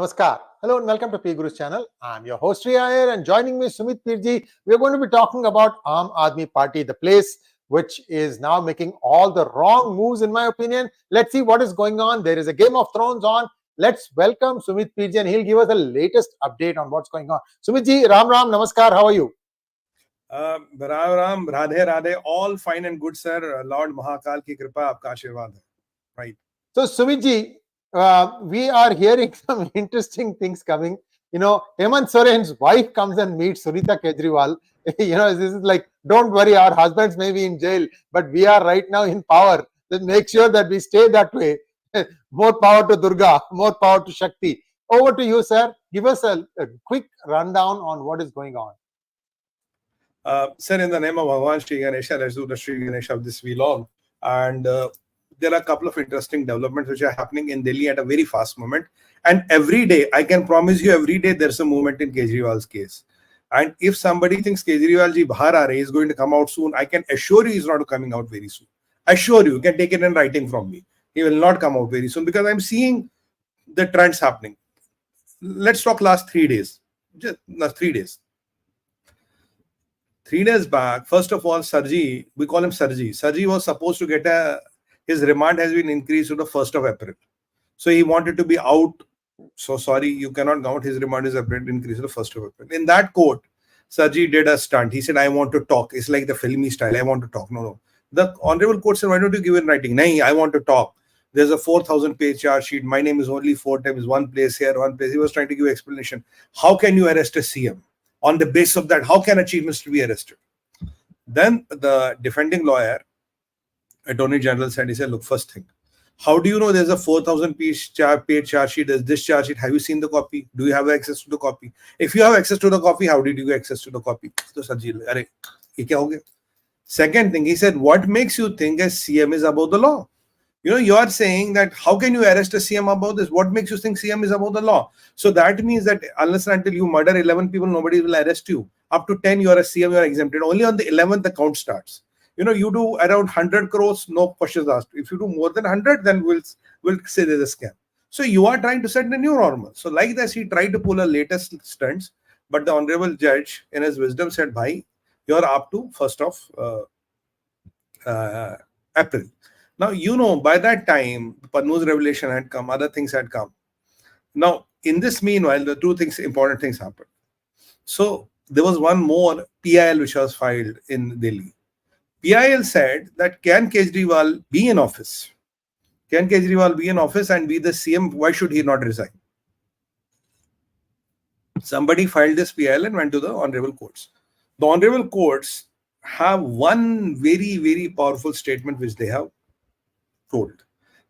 Namaskar. Hello and welcome to PGurus channel. I'm your host Sree Iyer and joining me Sumit 𝗖𝗍𝗍. We're going to be talking about 𝗤𝗚 Party, the place which is now making all the wrong moves in my opinion. Let's see what is going on. There is a Game of Thrones on. Let's welcome Sumit 𝗖𝗍𝗍 and he'll give us the latest update on what's going on. Sumit ji, Ram Ram, Namaskar. How are you? Ram, Radhe Radhe, all fine and good, sir. Lord Mahakal ki kripa, aapka aashirwad hai. Right. So Sumit ji, we are hearing some interesting things coming. You know, Hemant Soren's wife comes and meets Sunita Kejriwal. You know, this is like, don't worry, our husbands may be in jail, but we are right now in power. Then make sure that we stay that way. More power to Durga, more power to Shakti. Over to you, sir. Give us a quick rundown on what is going on. Sir, in the name of Bhagwan Sree Ganesha, let's do the Sree Ganesha of this vlog. And there are a couple of interesting developments which are happening in Delhi at a very fast moment. And every day, I can promise you, every day there's a movement in Kejriwal's case. And if somebody thinks Kejriwal ji bahar aa rahe, is going to come out soon, I can assure you he's not coming out very soon. Assure you can take it in writing from me. He will not come out very soon because I'm seeing the trends happening. Let's talk last 3 days. Just 3 days. 3 days back, first of all, 𝗤𝙗𝘅, we call him 𝗤𝙗𝘅. 𝗤𝙗𝘅 was supposed to get his remand has been increased to the 1st of April. So he wanted to be out. So sorry, you cannot count. His remand is increased to the 1st of April. In that court, 𝗤𝙗𝘅 did a stunt. He said, I want to talk. It's like the filmy style. I want to talk. No. The Honorable Court said, why don't you give it in writing? Nahi, I want to talk. There's a 4,000-page charge sheet. My name is only 4 times, one place here, one place. He was trying to give explanation. How can you arrest a CM? On the basis of that, how can a chief minister be arrested? Then the defending lawyer, Attorney General, said, he said, look, first thing, how do you know there's a 4,000-page charge sheet? There's this charge sheet. Have you seen the copy? Do you have access to the copy? If you have access to the copy, how did you get access to the copy? So 𝗤𝙗𝘅, arey, ye kya ho gaya? Second thing, he said, what makes you think a CM is above the law? You know, you are saying that how can you arrest a CM above this? What makes you think CM is above the law? So that means that unless and until you murder 11 people, nobody will arrest you. Up to 10, you are a CM, you are exempted. Only on the 11th, the count starts. You know, you do around 100 crores, no questions asked. If you do more than 100, then we'll say there's a scam. So you are trying to set the new normal. So like this, he tried to pull a latest stunts, but the honorable judge, in his wisdom, said, bhai, you're up to 1st of April. Now, you know, by that time, Pannu's revelation had come, other things had come. Now, in this meanwhile, the two things, important things happened. So, there was one more PIL which was filed in Delhi. PIL said that can Kejriwal be in office? Can Kejriwal be in office and be the CM? Why should he not resign? Somebody filed this PIL and went to the honorable courts. The honorable courts have one very, very powerful statement which they have told,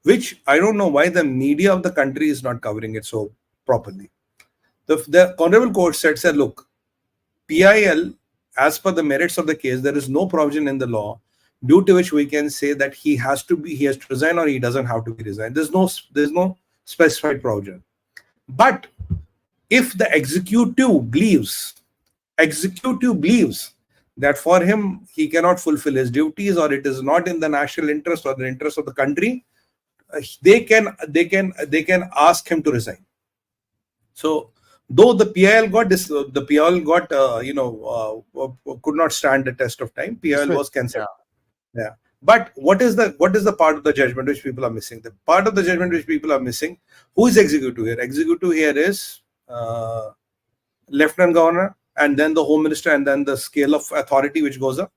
which I don't know why the media of the country is not covering it so properly. The honorable court said, look, PIL, as per the merits of the case, there is no provision in the law due to which we can say that he has to resign or he doesn't have to be resigned. There's no specified provision. But if the executive believes that for him he cannot fulfill his duties or it is not in the national interest or the interest of the country, they can ask him to resign. So though the PIL could not stand the test of time, PIL was cancelled. Yeah. But what is the part of the judgment which people are missing? The part of the judgment which people are missing, who is executive here? Executive here is Lieutenant Governor, and then the Home Minister, and then the scale of authority which goes up.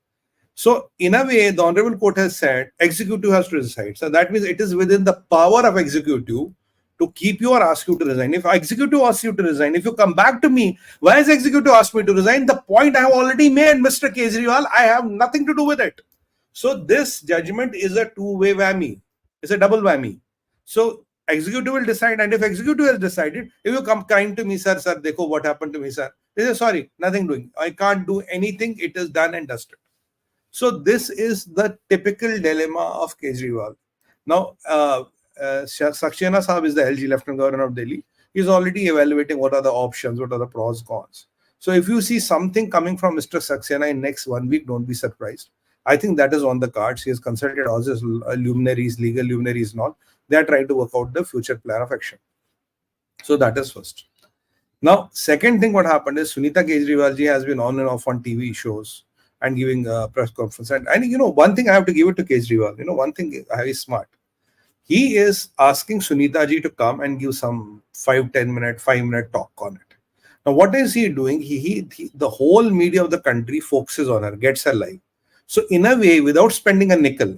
So in a way, the Honorable Court has said executive has to decide. So that means it is within the power of executive to keep you or ask you to resign. If executive asks you to resign, if you come back to me, why has executive asked me to resign? The point I have already made, Mr. Kejriwal, I have nothing to do with it. So this judgment is a two-way whammy. It's a double whammy. So executive will decide, and if executive has decided, if you come crying to me, sir, dekho what happened to me, sir. They say, sorry, nothing doing. I can't do anything. It is done and dusted. So this is the typical dilemma of Kejriwal. Now, Saxena Saab is the LG, Lieutenant Governor of Delhi. He is already evaluating what are the options, what are the pros, cons. So if you see something coming from Mr. Saxena in next 1 week, don't be surprised. I think that is on the cards. He has consulted all his luminaries, legal luminaries and all. They are trying to work out the future plan of action. So that is first. Now, second thing what happened is Sunita Kejriwal ji has been on and off on TV shows and giving press conference. And one thing I have to give it to Kejriwal. One thing he's smart. He is asking Sunita ji to come and give some 5-10-minute talk on it. Now, what is he doing? He the whole media of the country focuses on her, gets her live. So in a way, without spending a nickel,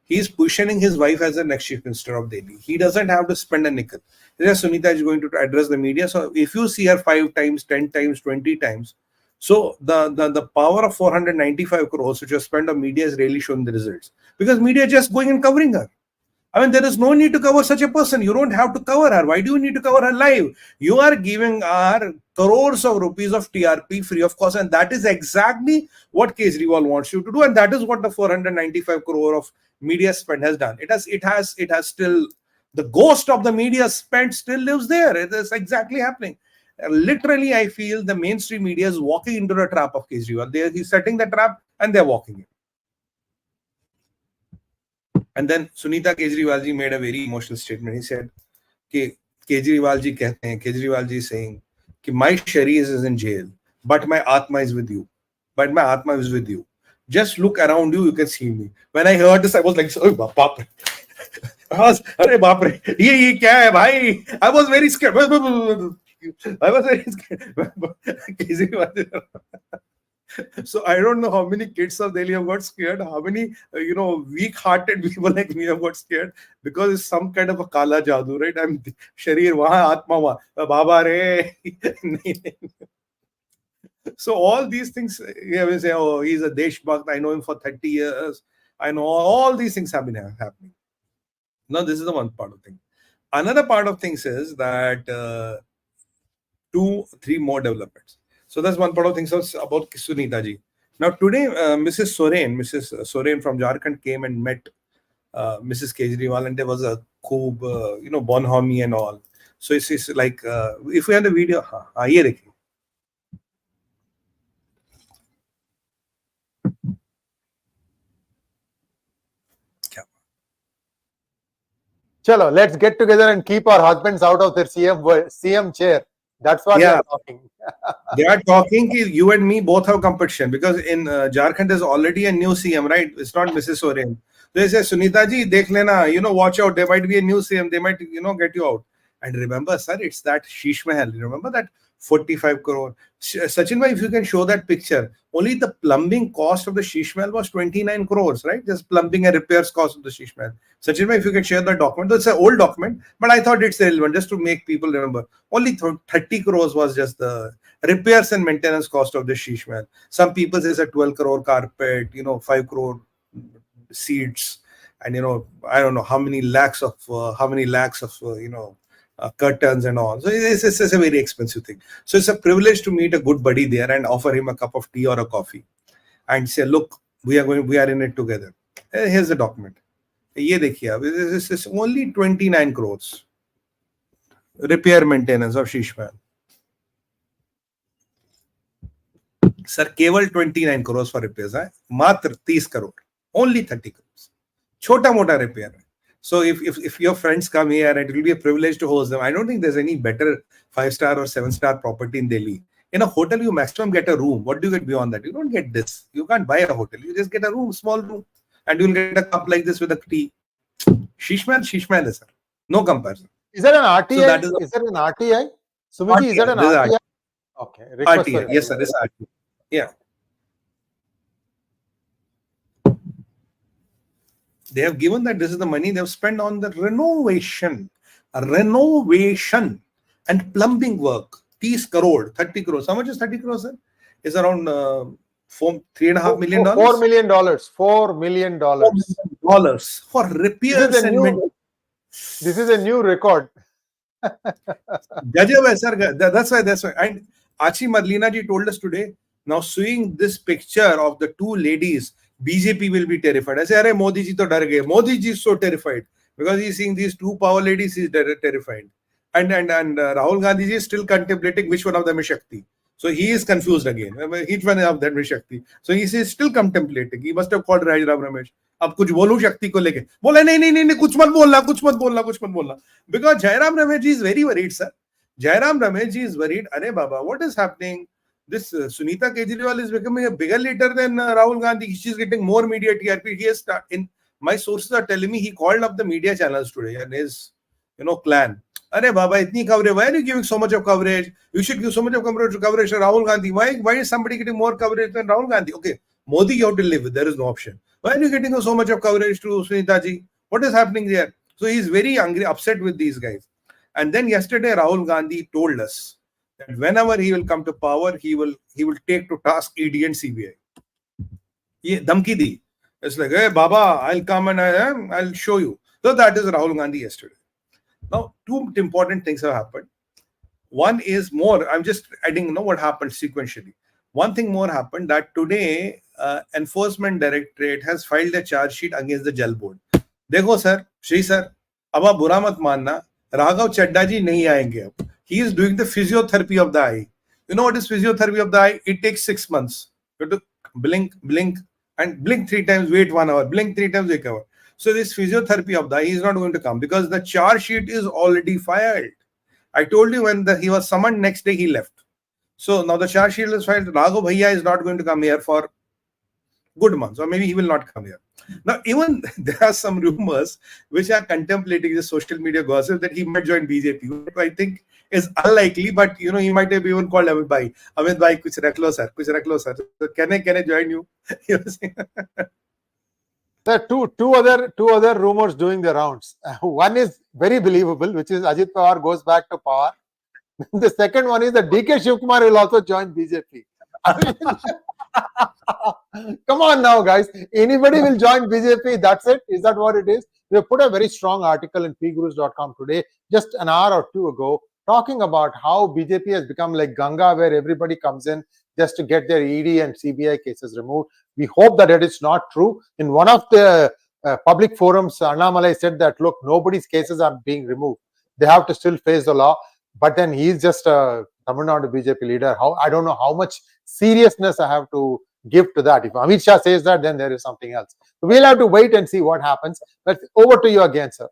he's positioning his wife as the next chief minister of Delhi. He doesn't have to spend a nickel. Sunita is going to address the media. So if you see her 5 times, 10 times, 20 times, so the power of 495 crores which was spent on media is really showing the results. Because media is just going and covering her. I mean, there is no need to cover such a person. You don't have to cover her. Why do you need to cover her live? You are giving her crores of rupees of TRP free of cost. And that is exactly what Kejriwal wants you to do. And that is what the 495 crore of media spend has done. It has still, the ghost of the media spend still lives there. It is exactly happening. Literally, I feel the mainstream media is walking into the trap of Kejriwal. He's setting the trap and they're walking it. And then Sunita Kejriwal ji made a very emotional statement. He said, Kejriwal ji is saying, my Sharir is in jail, but my Atma is with you. Just look around you, you can see me. When I heard this, I was like, oh, baapre. I was very scared. So I don't know how many kids of Delhi have got scared, how many weak-hearted people like me have got scared, because it's some kind of a kala jadoo, right? I'm Sharir wahan, Atma wahan, Baba re. So all these things, you will say, oh, he's a Deshbhakt, I know him for 30 years. I know all these things have been happening. Now, this is the one part of thing. Another part of things is that 2-3 more developments. So that's one part of things about Sunita ji. Now today, Mrs. Soren from Jharkhand came and met Mrs. Kejriwal, and there was a khoob, bonhomie and all. So it's like, if we have the video, ye dekhiye. Chalo, let's get together and keep our husbands out of their CM chair. That's what they are talking. They are talking, you and me both have competition, because in Jharkhand there's already a new CM, right? It's not Mrs. Soren. They say, Sunita ji, dekh lena, watch out. There might be a new CM. They might, get you out. And remember, sir, it's that SheeshMahal. Remember that 45 crore. Sachin bhai, if you can show that picture, only the plumbing cost of the SheeshMahal was 29 crores, right? Just plumbing and repairs cost of the SheeshMahal. Sachin bhai, if you can share that document. It's an old document, but I thought it's relevant just to make people remember. Only 30 crores was just the repairs and maintenance cost of the SheeshMahal. Some people say it's a 12 crore carpet, 5 crore seats, and I don't know how many lakhs of curtains and all. So it's a very expensive thing. So it's a privilege to meet a good buddy there and offer him a cup of tea or a coffee and say, look, we are in it together. Here's the document. Ye dekhiye, this is only 29 crores. Repair maintenance of SheeshMahal. Sir, keval 29 crores for repairs. Matra 30 crore. Only 30 crores. Chota mota repair. So if your friends come here, it will be a privilege to host them. I don't think there's any better 5-star or 7-star property in Delhi. In a hotel, you maximum get a room. What do you get beyond that? You don't get this. You can't buy a hotel. You just get a room, small room. And you'll get a cup like this with a tea. SheeshMahal is, sir. No comparison. Is that an RTI? So is that an RTI? Sumit, is that an RTI? Okay. RTI. Yes, sir. It's RTI. Yeah. They have given that this is the money they have spent on the renovation and plumbing work. 30 crore, 30 crores. How much is 30 crores, sir? It's around $3.5 million. $4 million. $4 million. For repairs and maintenance. This is a new record. That's why. And Achi Madlina ji told us today, now seeing this picture of the two ladies, BJP will be terrified. I say, Arey, Modi ji to dar gaye. Modi ji is so terrified because he's seeing these two power ladies. He's terrified, and Rahul Gandhi ji is still contemplating which one of them is Shakti. So he is confused again. Each one of them is Shakti. So he is still contemplating. He must have called Rajram Ramesh. अब कुछ बोलूं शक्ति को लेके, बोले नहीं नहीं नहीं कुछ मत बोलना, कुछ मत बोलना, कुछ मत बोलना, because Jairam Ramesh ji is very worried, sir. Jairam Ramesh ji is worried. Arey Baba, what is happening? This Sunita Kejriwal is becoming a bigger leader than Rahul Gandhi. She's getting more media TRP. He has my sources are telling me he called up the media channels today and his clan. Arey Baba, itni coverage. Why are you giving so much of coverage? You should give so much of coverage to Rahul Gandhi. Why is somebody getting more coverage than Rahul Gandhi? Okay, Modi you have to live with. There is no option. Why are you getting so much of coverage to Sunita ji? What is happening there? So he's very angry, upset with these guys. And then yesterday Rahul Gandhi told us that whenever he will come to power, he will take to task ED and CBI. Ye dhamki di. It's like, hey Baba, I'll come and I'll show you. So that is Rahul Gandhi yesterday. Now, two important things have happened. One is more, I'm just adding what happened sequentially. One thing more happened that today Enforcement Directorate has filed a charge sheet against the Jal Board. Dekho sir, Sri sir, अब आप बुरा मत मानना, Raghav Chadda ji nahi aayenge ab. He is doing the physiotherapy of the eye. You know what is physiotherapy of the eye? It takes 6 months. You have to blink, and blink 3 times, wait 1 hour, blink 3 times, wait 1 hour. So this physiotherapy of the eye is not going to come because the charge sheet is already filed. I told you when he was summoned, next day he left. So now the charge sheet is filed. Raghav 𝗲𝗖𝙪 is not going to come here for good months, or maybe he will not come here. Now, even there are some rumors which are contemplating the social media gossip that he might join BJP, which I think is unlikely, but he might have even called Amit Bhai, kuch rakh lo sir, kuch rakh lo sir. So can I join you? There are two other rumors doing the rounds. One is very believable, which is Ajit Pawar goes back to Pawar. The second one is that D.K. Shivkumar will also join BJP. Come on now, guys. Anybody will join BJP. That's it. Is that what it is? We put a very strong article in PGurus.com today, just an hour or two ago, talking about how BJP has become like Ganga, where everybody comes in just to get their ED and CBI cases removed. We hope that it is not true. In one of the public forums, Annamalai said that, look, nobody's cases are being removed. They have to still face the law. But then he's just a Tamil Nadu BJP leader. I don't know how much seriousness I have to give to that. If Amit Shah says that, then there is something else. So we'll have to wait and see what happens. But over to you again, sir.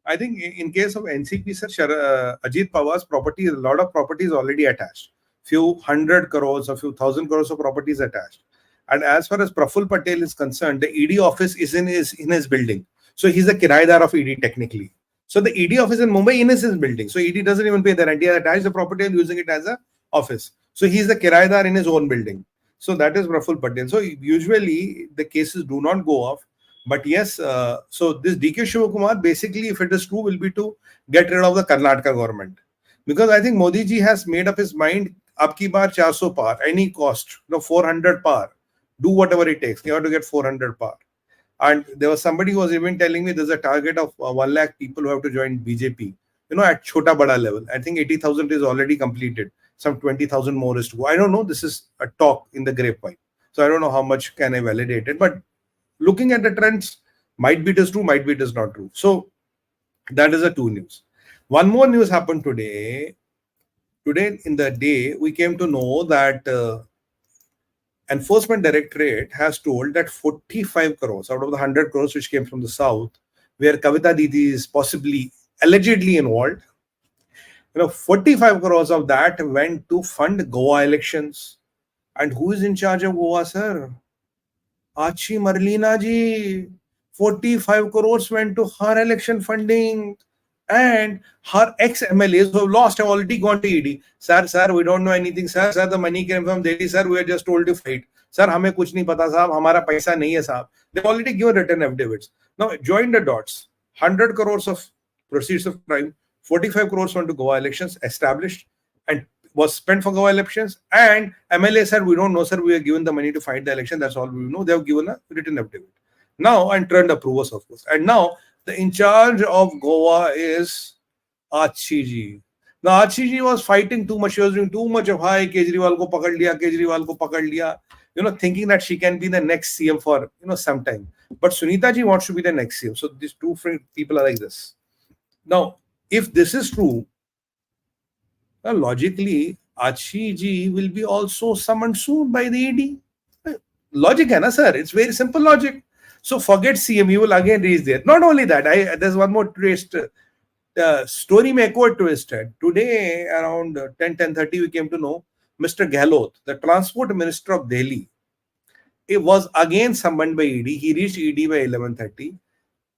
I think in case of NCP, sir, Ajit Pawar's property, a lot of property is already attached. Few 100 crores or few 1,000 crores of property is attached. And as far as Praful Patel is concerned, the ED office is in his building. So he's a kiraidar of ED technically. So the ED office in Mumbai is his building. So ED doesn't even pay the rent. He has attached the property and using it as an office. So he's the kiraidar in his own building. So that is Praful Patel. So usually the cases do not go off. But yes, so this D.K. Shivakumar, basically, if it is true, will be to get rid of the Karnataka government. Because I think Modi ji has made up his mind, abki baar 400 par, any cost, 400 par, do whatever it takes. You have to get 400 par. And there was somebody who was even telling me there's a target of 1 lakh people who have to join BJP, at chota bada level. I think 80,000 is already completed. Some 20,000 more is to go. I don't know. This is a talk in the grapevine. So I don't know how much can I validate it. But looking at the trends, might be it is true, might be it is not true. So that is the two news. One more news happened today. Today in the day, we came to know that Enforcement Directorate has told that 45 crores out of the 100 crores which came from the south, where Kavita Didi is possibly, allegedly involved, 45 crores of that went to fund Goa elections. And who is in charge of Goa, sir? Achi Marlina ji. 45 crores went to her election funding. And her ex-MLAs who have lost have already gone to ED. Sir, we don't know anything. Sir, the money came from Delhi. Sir, we are just told to fight. Sir, हमें कुछ नहीं पता साहब, हमारा पैसा नहीं है साहब. They've already given written affidavits. Now, join the dots. 100 crores of proceeds of crime, 45 crores went to Goa elections, established and was spent for Goa elections. And MLA said, we don't know, sir. We are given the money to fight the election. That's all we know. They have given a written affidavit. Now, and turned approvers, of course. And now, the in charge of Goa is 𝗒𝙗𝗍 ji. Now, 𝗒𝙗𝗍 ji was fighting too much. She was doing too much of hi, Kejriwal ko pakad liya, thinking that she can be the next CM for, some time. But Sunita ji wants to be the next CM. So these two people are like this. Now, if this is true, logically, 𝗒𝙗𝗍 ji will be also summoned soon by the ED. Logic hai na, sir? It's very simple logic. So forget CM, he will again reach there. Not only that, there's one more twist. The story may go twisted. Today, around 10:30, we came to know Mr. Gehlot, the Transport Minister of Delhi, it was again summoned by ED. He reached ED by 11:30.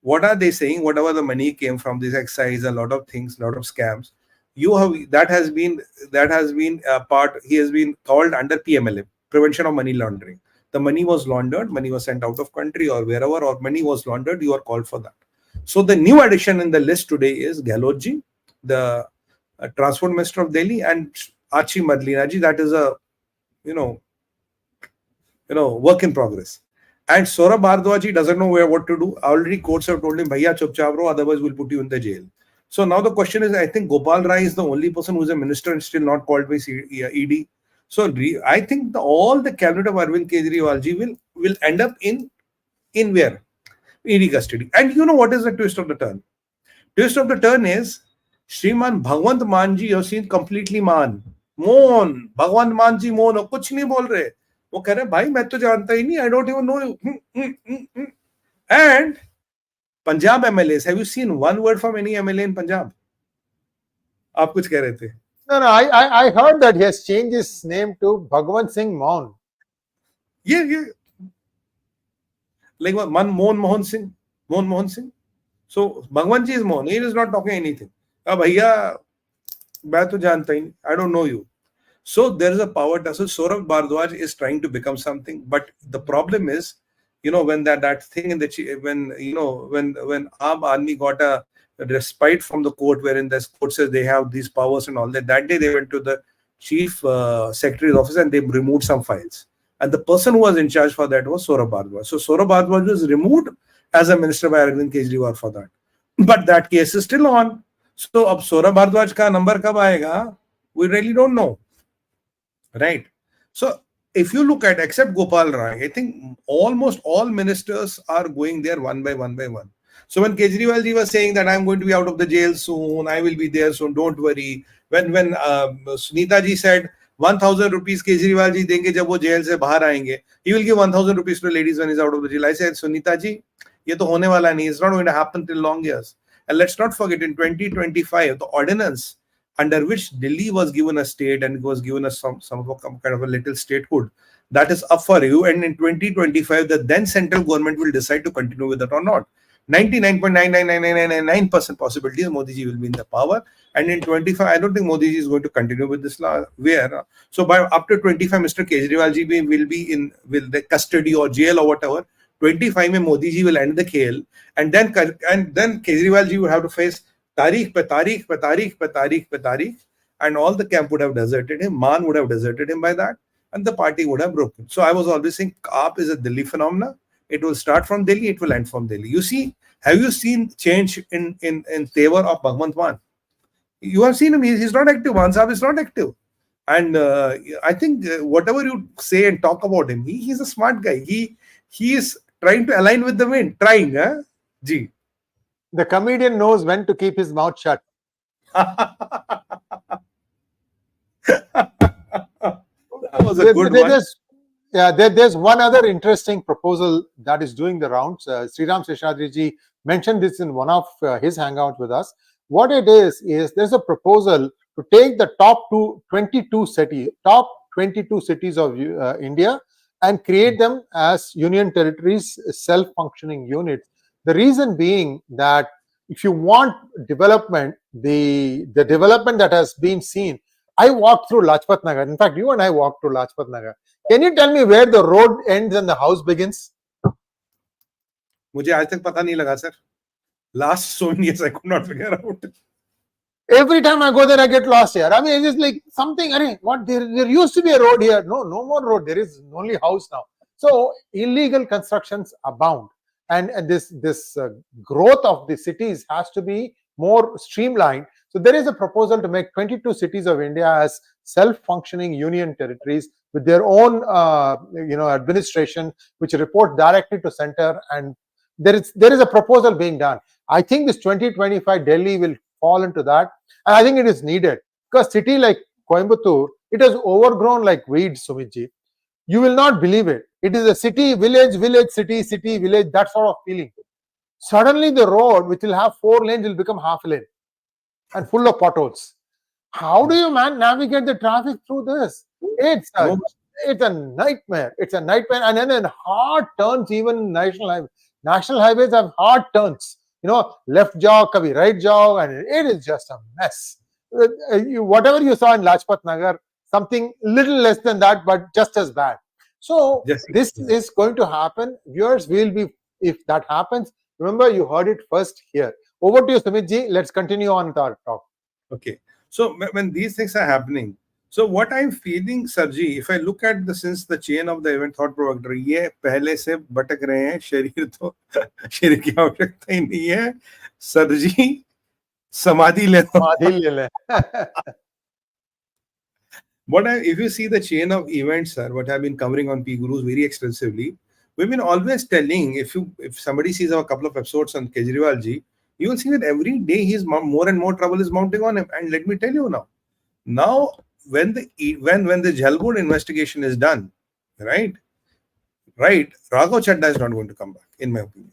What are they saying? Whatever the money came from this excise, a lot of things, a lot of scams. That has been a part. He has been called under PMLA, Prevention of Money Laundering. The money was laundered, money was sent out of country or wherever, or money was laundered. You are called for that. So the new addition in the list today is Gehlotji, the Transport Minister of Delhi, and Archie Madlinaji. That is a work in progress. And Saurabh Bhardwaj doesn't know what to do. Already courts have told him, "Bhaiya chup chap raho, otherwise we'll put you in the jail." So now the question is, I think Gopal Rai is the only person who is a minister and still not called by ED. So I think all the cabinet of Arvind Kejriwal will end up in where? ED custody. And you know what is the twist of the turn? Twist of the turn is Shriman Bhagwant Manji, you have seen completely Moan. Bhagwant Manji Moan, kuch nahi bol rahe. वो कह रहे भाई मैं तो जानता ही नहीं, I don't even know you. And Punjab MLAs, have you seen one word from any MLA in Punjab? आप कुछ कह रहे थे? No, I heard that he has changed his name to Bhagwant Singh Maun. Yeah. Like what? Mohan Singh. So Bhagwant ji is Mohan. He is not talking anything. Bhaiya, मैं तो जानता ही नहीं. I don't know you. So there is a power tussle. Saurabh Bhardwaj is trying to become something, but the problem is, when that thing in the when Aam Aadmi got a respite from the court, wherein the court says they have these powers and all that. That day they went to the chief secretary's office and they removed some files. And the person who was in charge for that was Saurabh Bhardwaj. So Saurabh Bhardwaj was removed as a minister by Arvind Kejriwal for that. But that case is still on. So ab Saurabh Bhardwaj ka number kab aayega? We really don't know. Right. So if you look at, except Gopal Rai, I think almost all ministers are going there one by one. So when Kejriwal ji was saying that I'm going to be out of the jail soon, I will be there soon, don't worry. When Sunita ji said 1,000 rupees Kejriwal ji denge jab wo jail se bahar aayenge, he will give 1,000 rupees to ladies when he's out of the jail. I said, Sunita ji, ye to hone wala nahi, it's not going to happen till long years. And let's not forget, in 2025, the ordinance under which Delhi was given a state and was given some kind of a little statehood, that is up for review. And in 2025, the then central government will decide to continue with it or not. 99.99999% possibility is Modi ji will be in the power. And in 25, I don't think Modi ji is going to continue with this law. So by up to 25, Mr. Kejriwal ji will be in the custody or jail or whatever. 25 mein Modi ji will end the khel, and then Kejriwal ji will have to face Tariq pe Tariq, and all the camp would have deserted him. Man would have deserted him by that, and the party would have broken. So I was always saying, AAP is a Delhi phenomena. It will start from Delhi, it will end from Delhi. You see, have you seen change in favor of Bhagwant Mann? You have seen him, he's not active. Mann Sahab is not active. And I think whatever you say and talk about him, he's a smart guy. He is trying to align with the wind. Trying, huh? Ji. The comedian knows when to keep his mouth shut. That was a good one. There's one other interesting proposal that is doing the rounds. Sriram Seshadri mentioned this in one of his hangouts with us. What it is there's a proposal to take the top 22 cities of India and create them as union territories, self-functioning units. The reason being that if you want development, the development that has been seen, I walked through Lajpat Nagar. In fact, you and I walked through Lajpat Nagar. Can you tell me where the road ends and the house begins? मुझे आज तक पता नहीं लगा, sir. Last so many years, I could not figure out. Every time I go there, I get lost here. I mean, it's just like something. What? There used to be a road here. No more road. There is only house now. So illegal constructions abound, and this growth of the cities has to be more streamlined. So there is a proposal to make 22 cities of India as self-functioning union territories with their own, administration, which report directly to center. And there is a proposal being done. I think this 2025 Delhi will fall into that, and I think it is needed because city like Coimbatore, it has overgrown like weeds, Sumitji. You will not believe it. It is a city, village, village, city, city, village, that sort of feeling. Suddenly the road, which will have 4 lanes, will become half lane and full of potholes. How do you navigate the traffic through this? It's a nightmare. It's a nightmare. And then hard turns, even national highways. National highways have hard turns. Left jaw, kabhi right jaw, and it is just a mess. Whatever you saw in Lajpat Nagar, something little less than that, but just as bad. So this is going to happen. Viewers, will be, if that happens, remember, you heard it first here. Over to you, Sumit ji. Let's continue on with our talk. Okay. So when these things are happening, so what I'm feeling, Sirji, if I look at since the chain of the event thought provocateur, ये पहले से भटक रहे हैं, शरीर की आवश्यकता ही नहीं है, सरजी समाधि ले लो. If you see the chain of events, sir, what I've been covering on PGurus very extensively, we've been always telling, if somebody sees a couple of episodes on Kejriwal ji, you will see that every day more and more trouble is mounting on him. And let me tell you now when the 𝗤𝙗𝙘 Board investigation is done, right, Raghav Chadda is not going to come back, in my opinion.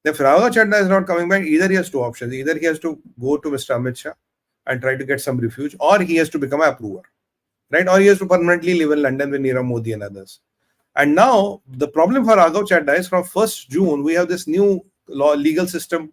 If Raghav Chadda is not coming back, either he has 2 options. Either he has to go to Mr. Amit Shah and try to get some refuge, or he has to become an approver, right? Or he has to permanently live in London with Nirav Modi and others. And now the problem for Raghav Chadda is from 1st June, we have this new legal system,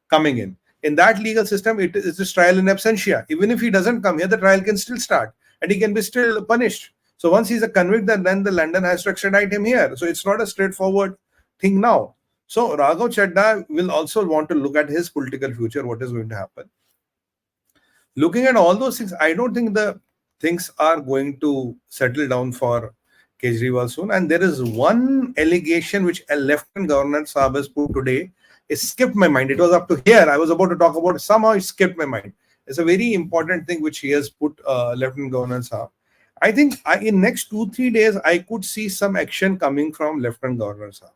coming in. In that legal system, it is a trial in absentia. Even if he doesn't come here, the trial can still start and he can be still punished. So once he's a convict, then the London has to extradite him here. So it's not a straightforward thing now. So Raghav Chadda will also want to look at his political future, what is going to happen. Looking at all those things, I don't think the things are going to settle down for Kejriwal soon. And there is one allegation which a Lieutenant Governor Saab has put today. It skipped my mind. It was up to here. I was about to talk about it. Somehow it skipped my mind. It's a very important thing which he has put, Lieutenant Governor Saab. I think in next 2-3 days, I could see some action coming from Lieutenant Governor Saab.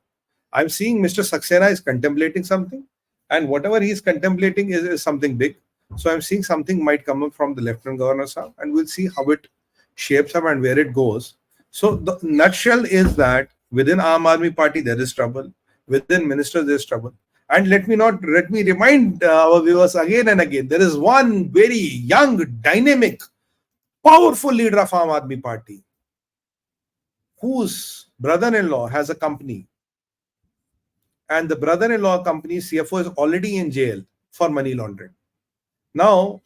I'm seeing Mr. Saxena is contemplating something, and whatever he is contemplating is something big. So I'm seeing something might come up from the Lieutenant Governor Saab, and we'll see how it shapes up and where it goes. So the nutshell is that within Aam Aadmi Party, there is trouble. Within ministers, there is trouble. And let me remind our viewers again and again, there is one very young, dynamic, powerful leader of Aam Aadmi Party whose brother-in-law has a company. And the brother-in-law company's CFO is already in jail for money laundering. Now,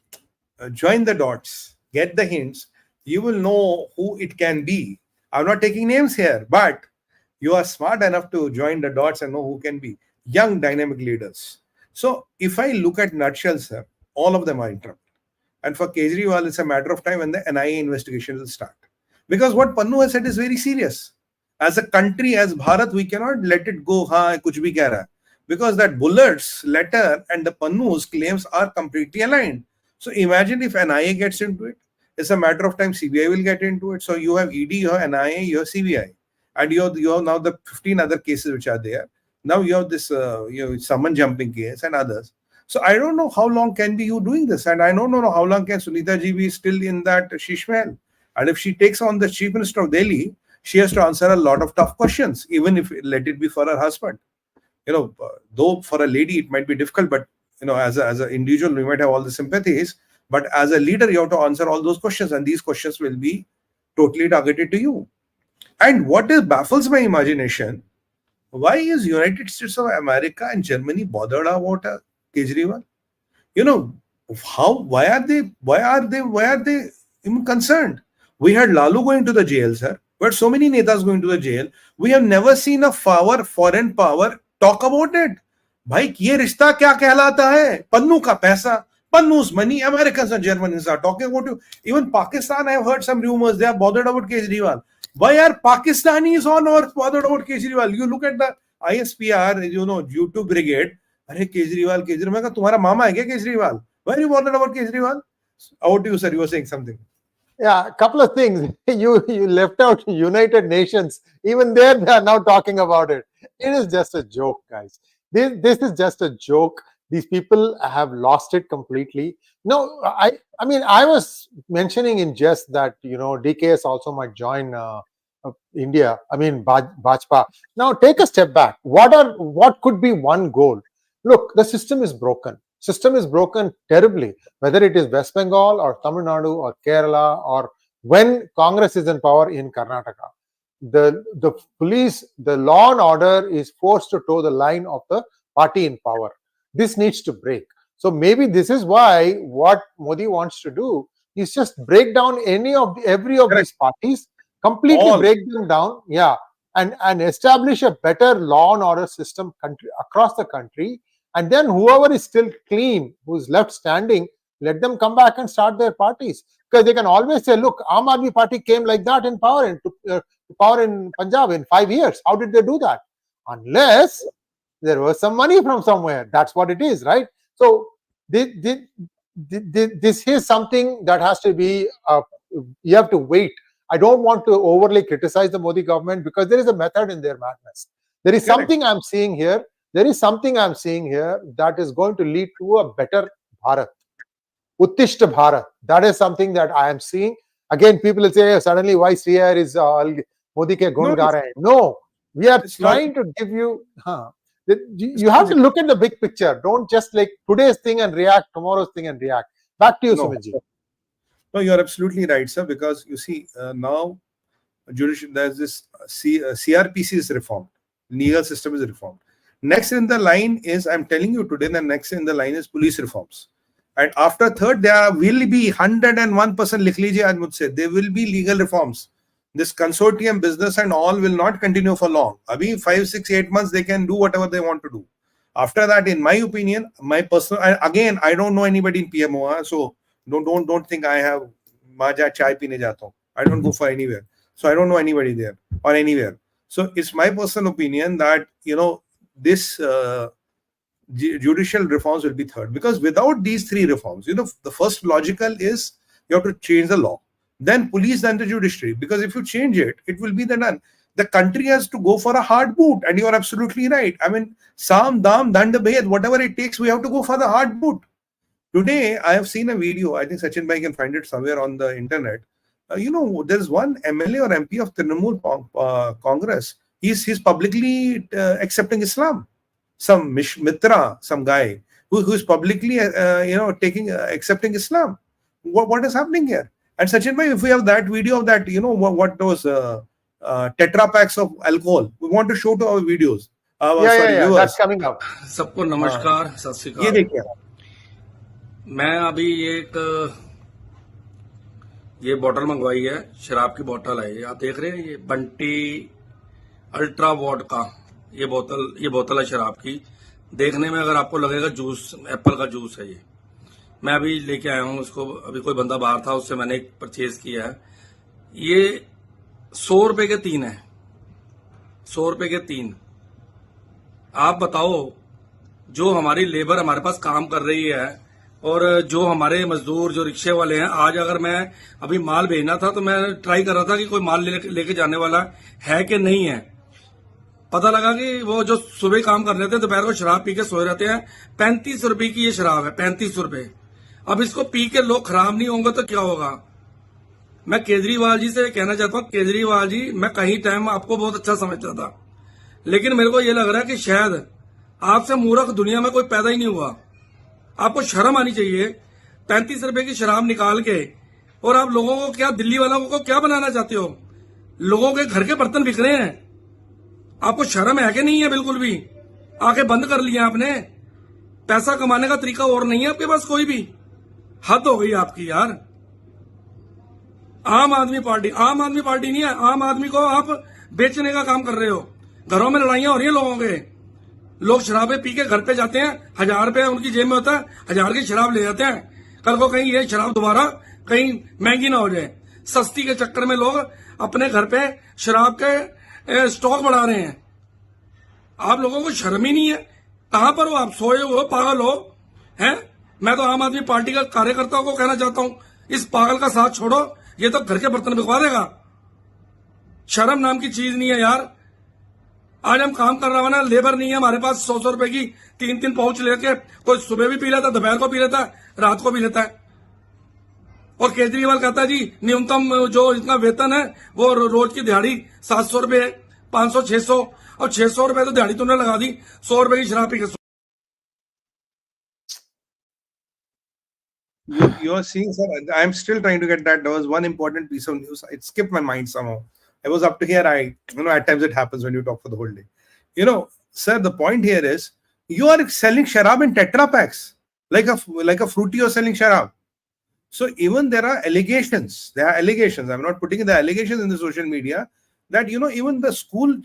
join the dots, get the hints. You will know who it can be. I'm not taking names here, but you are smart enough to join the dots and know who can be. Young, dynamic leaders. So if I look at nutshells, sir, all of them are in trouble. And for Kejriwal, it's a matter of time when the NIA investigation will start. Because what Pannu has said is very serious. As a country, as Bharat, we cannot let it go, kuch bhi keh raha hai. Because that Bullard's letter and the Pannu's claims are completely aligned. So imagine if NIA gets into it. It's a matter of time CBI will get into it. So you have ED, you have NIA, you have CBI. And you have now the 15 other cases which are there. Now you have this summon jumping case and others. So I don't know how long can be you doing this. And I don't know how long can Sunita ji be still in that SheeshMahal. And if she takes on the Chief Minister of Delhi, she has to answer a lot of tough questions, even if let it be for her husband. Though for a lady it might be difficult, but as an individual we might have all the sympathies. But as a leader, you have to answer all those questions, and these questions will be totally targeted to you. And what baffles my imagination, why is United States of America and Germany bothered about Kejriwal? Why are they even concerned? We had Lalu going to the jail, sir. We had so many netas going to the jail. We have never seen a foreign power talk about it. Bhai, ye rishta kya kehlata hai? Pannu ka paisa, Pannu's money, Americans and Germans are talking about you. Even Pakistan, I have heard some rumors, they are bothered about Kejriwal. Why are Pakistanis on earth bothered about Kejriwal? You look at the ISPR, YouTube brigade. Arey Kejriwal, मैं कहा तुम्हारा मामा है क्या Kejriwal? Why are you bothered about Kejriwal? Over to you, sir. You were saying something. Yeah, a couple of things. You left out United Nations. Even there, they are now talking about it. It is just a joke, guys. This is just a joke. These people have lost it completely. No, I mean, I was mentioning in jest that, DKS also might join India. I mean, Bajpa. Now, take a step back. What could be one goal? Look, the system is broken. System is broken terribly. Whether it is West Bengal or Tamil Nadu or Kerala, or when Congress is in power in Karnataka, the police, the law and order is forced to toe the line of the party in power. This needs to break. So maybe this is why what Modi wants to do is just break down every of these parties, completely break them down, and establish a better law and order system across the country. And then whoever is still clean, who's left standing, let them come back and start their parties. Because they can always say, look, Aam Aadmi Party came like that in power, and took power in Punjab in 5 years. How did they do that? Unless there was some money from somewhere. That's what it is, right? So this is something that has to be, you have to wait. I don't want to overly criticize the Modi government, because there is a method in their madness. There is something I'm seeing here. There is something I'm seeing here that is going to lead to a better Bharat. 𝗤𝘅 Bharat. That is something that I am seeing. Again, people will say, suddenly why Sree Iyer is Modi ke gun ga rahe hain. No, we are trying to give you, you have to look at the big picture. Don't just like today's thing and react, tomorrow's thing and react. Back to you, Sumit. No, you're absolutely right, sir, because you see, now judicial, there's this CRPC is reformed, legal system is reformed. Next in the line is, I'm telling you today, the next in the line is police reforms. And after third, there will be 101% likh lijiye aaj mujhse, there will be legal reforms. This consortium business and all will not continue for long. Abhi 5, 6, 8 months, they can do whatever they want to do. After that, in my opinion, my personal, again, I don't know anybody in PMO, so don't think I have maja chai peene jata hu. I don't go for anywhere. So I don't know anybody there or anywhere. So it's my personal opinion that, this judicial reforms will be third, because without these three reforms, the first logical is you have to change the law, then police, then the judiciary, because if you change it, it will be done. The country has to go for a hard boot, and you are absolutely right. I mean, Sam, Dam, Dand, Bhed, whatever it takes, we have to go for the hard boot. Today, I have seen a video, I think Sachin Bhai can find it somewhere on the internet. There's one MLA or MP of Trinamool Congress. He's publicly accepting Islam. Some Mitra, some guy who is publicly, accepting Islam. What is happening here? And Sachin Bhai, if we have that video of that, what those tetra packs of alcohol, we want to show to our videos. That's coming up. सबको नमस्कार, सत श्री अकाल। ये देखिए, मैं अभी ये बोतल मंगवाई है, शराब की बोतल है। आप देख रहे हैं, ये बंटी अल्ट्रा वोडका, ये बोतल है शराब की। देखने में अगर आपको लगेगा जूस, एप्पल का जूस है ये। मैं अभी लेके आया हूँ इसको, अभी कोई बंदा बाहर था, उससे मैंने एक परचेज किया है। ये 100 रुपए के 3 है, 100 रुपए के 3। आप बताओ, जो हमारी लेबर हमारे पास काम कर रही है और जो हमारे मजदूर, जो रिक्शे वाले हैं, आज अगर मैं अभी माल भेजना था तो मैं ट्राई कर रहा था कि कोई माल लेके जाने वाला है कि नहीं है। पता लगा कि वो जो सुबह काम कर रहे थे, दोपहर को शराब पी के सोए रहते हैं। 35 रुपए की ये शराब है, 35 रुपए। अब इसको पी के लोग खराब नहीं होंगे तो क्या होगा? मैं केजरीवाल जी से कहना चाहता हूँ, केजरीवाल जी, मैं कहीं टाइम आपको बहुत अच्छा समझता था, लेकिन मेरे को ये लग रहा है कि शायद आपसे मूर्ख दुनिया में कोई पैदा ही नहीं हुआ। आपको शर्म आनी चाहिए। 35 रुपए की शराब निकाल के, और आप लोगों को क्या, दिल्ली वालों को क्या बनाना चाहते हो? लोगों के घर के बर्तन बिक रहे हैं। आपको शर्म है कि नहीं है? बिल्कुल भी। आंखें बंद कर लिया आपने। पैसा कमाने का तरीका और नहीं है आपके पास कोई भी। हद हो गई आपकी यार। आम आदमी पार्टी नहीं है। आम आदमी को आप बेचने का काम कर रहे हो। घरों में लड़ाइयां हो रही है लोगों के। लोग शराबें पी के घर पे जाते हैं, 1000 रुपए उनकी जेब में होता है, 1000 की शराब ले जाते हैं। कल को कहीं ये शराब दोबारा कहीं महंगी ना हो जाए। सस्ती के चक्कर में लोग अपने घर पे शराब के स्टॉक बढ़ा रहे हैं। आप लोगों को शर्म ही नहीं है। कहां पर हो आप? सोए हो, पागल हो हैं? मैं तो आम आदमी पार्टी का कार्यकर्ताओं को कहना चाहता हूं, इस पागल का साथ छोड़ो। ये तो घर के बर्तन बिकवा देगा। शर्म नाम की चीज नहीं है यार। आज हम काम कर रहा है ना, लेबर नहीं है हमारे पास। 100 रुपए की 3 पाउच लेके कोई सुबह भी पी लेता है, दोपहर को पी लेता है, रात को पी लेता है। और केजरीवाल कहता है जी न्यूनतम जो इतना वेतन है वो रोज की दिहाड़ी 700 रुपए है, 500 600 और 600 रुपए तो दिहाड़ी तूने लगा दी 100 रुपए की शराब पी के। You're seeing, sir. I'm still trying to get that. There was one important piece of news. It skipped my mind somehow. I was up to here. At times it happens when you talk for the whole day. Sir, the point here is you are selling sharab in tetra packs, like a fruity you're selling sharab. So even there are allegations. There are allegations. I'm not putting the allegations in the social media that even the school,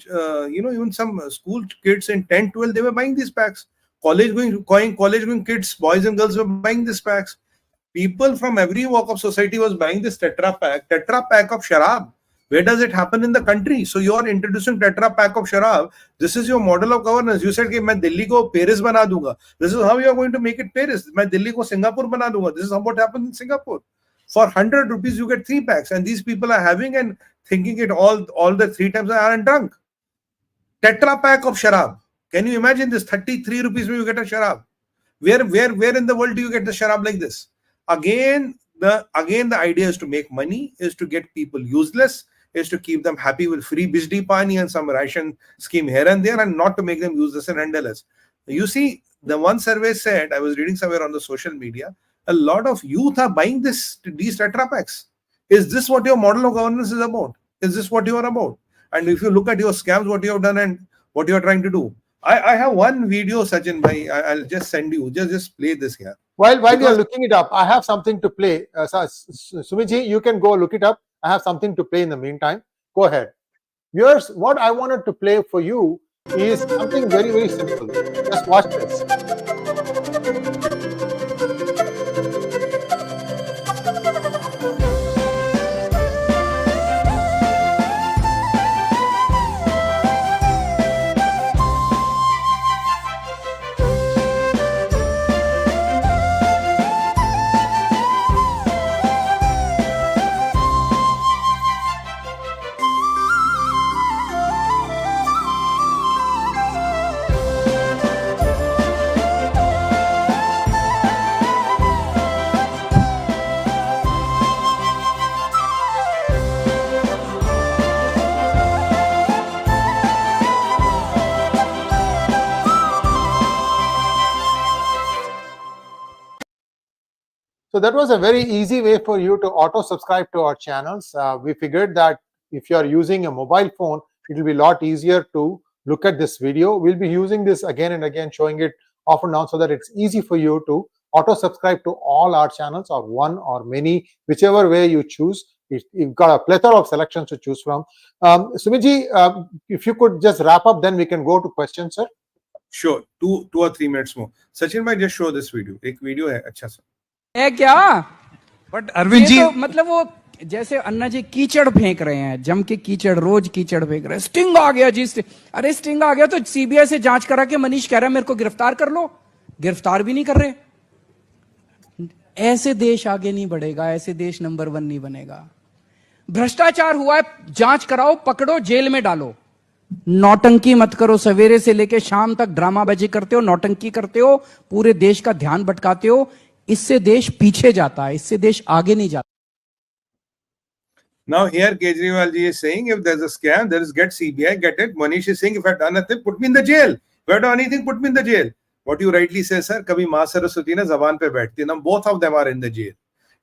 even some school kids in 10, 12, they were buying these packs. College going kids, boys and girls were buying these packs. People from every walk of society was buying this tetra pack of sharab. Where does it happen in the country? So you are introducing tetra pack of sharab. This is your model of governance. You said कि मैं दिल्ली को Paris बना दूंगा. This is how you are going to make it Paris. मैं दिल्ली को Singapore बना दूंगा. This is what happens in Singapore. For 100 rupees you get 3 packs, and these people are having and thinking it all the 3 times they aren't drunk. Tetra pack of sharab. Can you imagine this? 33 rupees when you get a sharab. Where in the world do you get the sharab like this? Again, the idea is to make money, is to get people useless, is to keep them happy with free bijli pani and some ration scheme here and there, and not to make them useless and handleless. You see, the one survey said, I was reading somewhere on the social media, a lot of youth are buying these tetra packs. Is this what your model of governance is about? Is this what you are about? And if you look at your scams, what you have done and what you are trying to do. I have one video, Sachin bhai, I'll just send you. Just play this here. While you are looking it up, I have something to play. Sumit, you can go look it up. I have something to play in the meantime. Go ahead. Viewers, what I wanted to play for you is something very, very simple. Just watch this. So that was a very easy way for you to auto-subscribe to our channels. We figured that if you are using a mobile phone, it will be a lot easier to look at this video. We'll be using this again and again, showing it off and down so that it's easy for you to auto-subscribe to all our channels, or one or many, whichever way you choose. You've got a plethora of selections to choose from. Sumitji, if you could just wrap up, then we can go to questions, sir. Sure, 2 or 3 minutes more. Sachin bhai, just show this video. एक video है अच्छा सा. है क्या? But Arvind ji तो मतलब वो जैसे अन्ना जी कीचड़ फेंक रहे हैं, जम के कीचड़, रोज कीचड़ फेंक रहे हैं. स्टिंग आ गया जी. अरे स्टिंग आ गया तो सीबीआई से जांच करा के मनीष कह रहा है मेरे को गिरफ्तार कर लो. गिरफ्तार भी नहीं कर रहे. ऐसे देश आगे नहीं बढ़ेगा, ऐसे देश नंबर 1 नहीं बनेगा. भ्रष्टाचार हुआ है, जांच कराओ, पकड़ो, जेल में डालो. नौटंकी मत करो. सवेरे से लेके शाम तक ड्रामाबाजी करते हो, नौटंकी करते हो, पूरे देश का ध्यान भटकाते हो. इससे देश पीछे जाता है, इससे देश आगे नहीं जाता. Now here Kejriwal ji is saying if there's a scam, there is get CBI, get it. Manish is saying if I've done nothing, put me in the jail. If I've done anything, put me in the jail. What you rightly say, sir, kabhi माँ सरस्वती ना जबान पे बैठती ना, both of them are in the jail.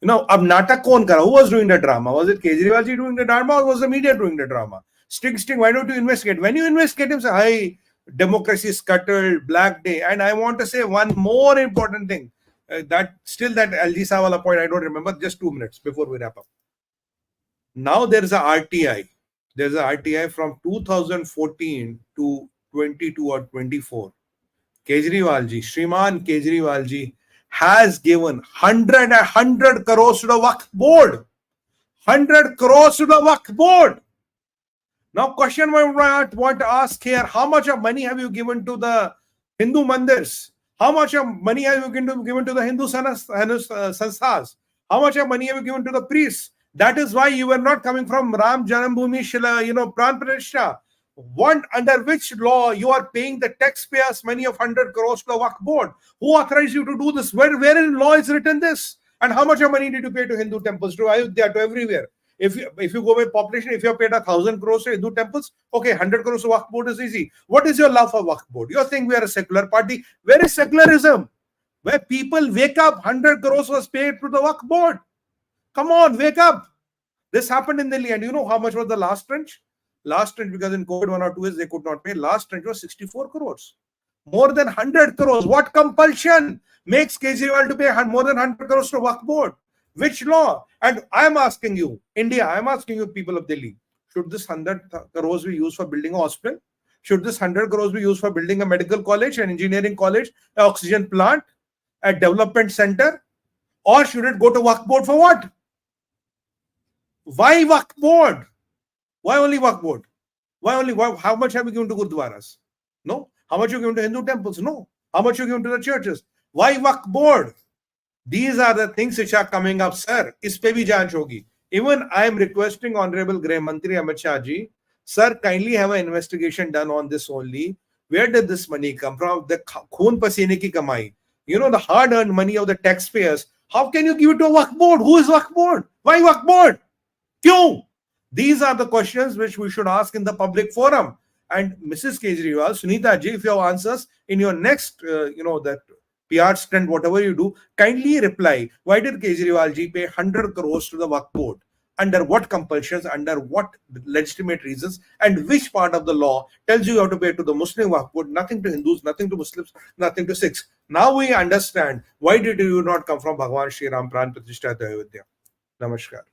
अब नाटक कौन करा? Who was doing the drama? Was it Kejriwal ji doing the drama, or was the media doing the drama? Sting, why don't you investigate? When you investigate him, say, hi, democracy is scuttled, black day. And I want to say one more important thing. That 𝗤𝙁 wala point, I don't remember. Just 2 minutes before we wrap up. Now there's a RTI. There's a RTI from 2014 to 22 or 24. Kejriwal ji, Shriman Kejriwal ji has given 100 crores to the Waqf Board. 100 crores to the Waqf Board. Now question I want to ask here, how much of money have you given to the Hindu mandirs? How much of money have you given to the Hindu sanस्थाs? How much of money have you given to the priests? That is why you were not coming from Ram Janambhoomi, Pran Pratishtha. Under which law you are paying the taxpayers' money of 100 crores to the Waqf Board? Who authorized you to do this? Where in law is written this? And how much of money did you pay to Hindu temples, to Ayodhya, to everywhere? If you go by population, if you have paid 1,000 crores to Hindu temples, okay, 100 crores to Waqf Board is easy. What is your love for Waqf Board? You're saying we are a secular party. Where is secularism? Where people wake up, 100 crores was paid to the Waqf Board. Come on, wake up. This happened in Delhi. And you know how much was the last tranche? Last tranche, because in COVID 1 or 2 years they could not pay. Last tranche was 64 crores. More than 100 crores. What compulsion makes Kejriwal to pay more than 100 crores to Waqf Board? Which law? And I'm asking you, India, I'm asking you, people of Delhi, should this 100 crores be used for building a hospital? Should this 100 crores be used for building a medical college, an engineering college, an oxygen plant, a development center? Or should it go to Waqf Board for what? Why Waqf Board? Why only Waqf Board? How much have you given to Gurdwaras? No. How much you given to Hindu temples? No. How much you given to the churches? Why Waqf Board? These are the things which are coming up, sir. Is pe bhi janch hogi. Even I am requesting Honorable Greh Mantri Amit Shah ji, sir, kindly have an investigation done on this only. Where did this money come from? The khoon pasine ki kamai. You know, the hard-earned money of the taxpayers. How can you give it to a Waqf Board? Who is Waqf Board? Why Waqf Board? Kyun? These are the questions which we should ask in the public forum. And Mrs. Kejriwal, Sunita ji, if you have answers in your next, that PR stunt, whatever you do, kindly reply. Why did Kejriwal ji pay 100 crores to the Waqf Board? Under what compulsions, under what legitimate reasons, and which part of the law tells you have to pay to the Muslim Waqf Board, nothing to Hindus, nothing to Muslims, nothing to Sikhs. Now we understand why did you not come from Bhagwan Shri Ram Pran Pratishtha Ayodhya. Namaskar.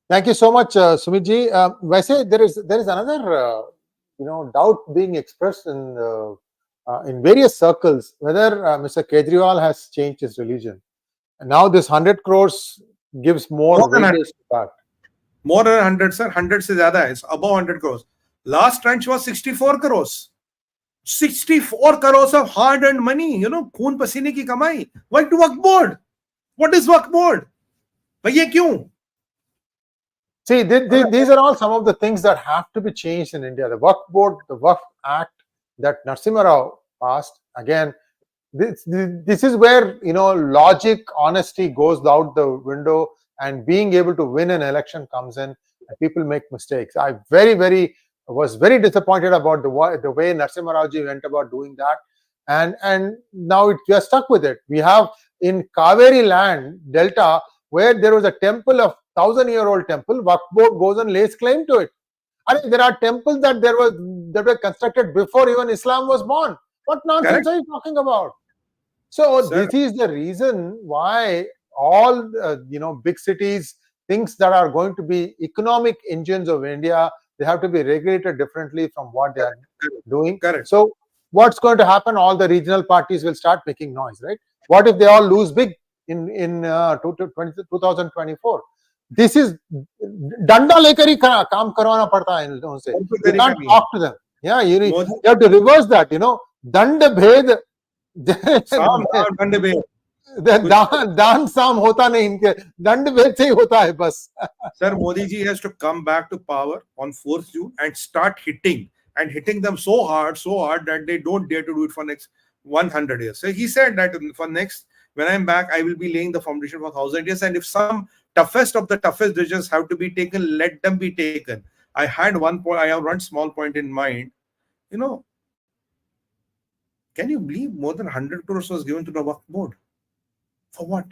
Thank you so much, Sumit ji. Vaise, there is another doubt being expressed in various circles whether Mr. Kejriwal has changed his religion. And now this 100 crores gives more weightage to that. More than 100, sir. 100 se zyada hai. It's above 100 crores. Last tranche was 64 crores. 64 crores of hard-earned money. Khoon pasine ki kamai. Why to Waqf Board? What is Waqf Board? Bhaiya kyun? See, these are all some of the things that have to be changed in India. The Waqf Board, the Waqf Act that Narasimha Rao passed, again, this is where logic, honesty goes out the window, and being able to win an election comes in, and people make mistakes. I was very disappointed about the way Narasimha Rao ji went about doing that, and now we are stuck with it. We have in Kaveri land Delta, where there was a temple of 1,000-year-old temple, Waqf Board goes and lays claim to it. I mean, there are temples that were constructed before even Islam was born. What nonsense are you talking about? So this is the reason why all big cities, things that are going to be economic engines of India, they have to be regulated differently from what they are doing. Correct. So what's going to happen? All the regional parties will start making noise, right? What if they all lose big in 2024? This is danda lekar hi kaam karwana padta hai in logon se. You can't talk to them. Yeah, you have to reverse that. Dand bhed. दान साम होता नहीं इनके, दंड भेद से ही होता है बस. Sir, Modi ji has to come back to power on 4th June and start hitting them so hard that they don't dare to do it for next 100 years. So he said that when I'm back, I will be laying the foundation for 1,000 years, and if some toughest of the toughest decisions have to be taken, let them be taken. I have one small point in mind. Can you believe more than 100 crores was given to the Waqf Board? For what?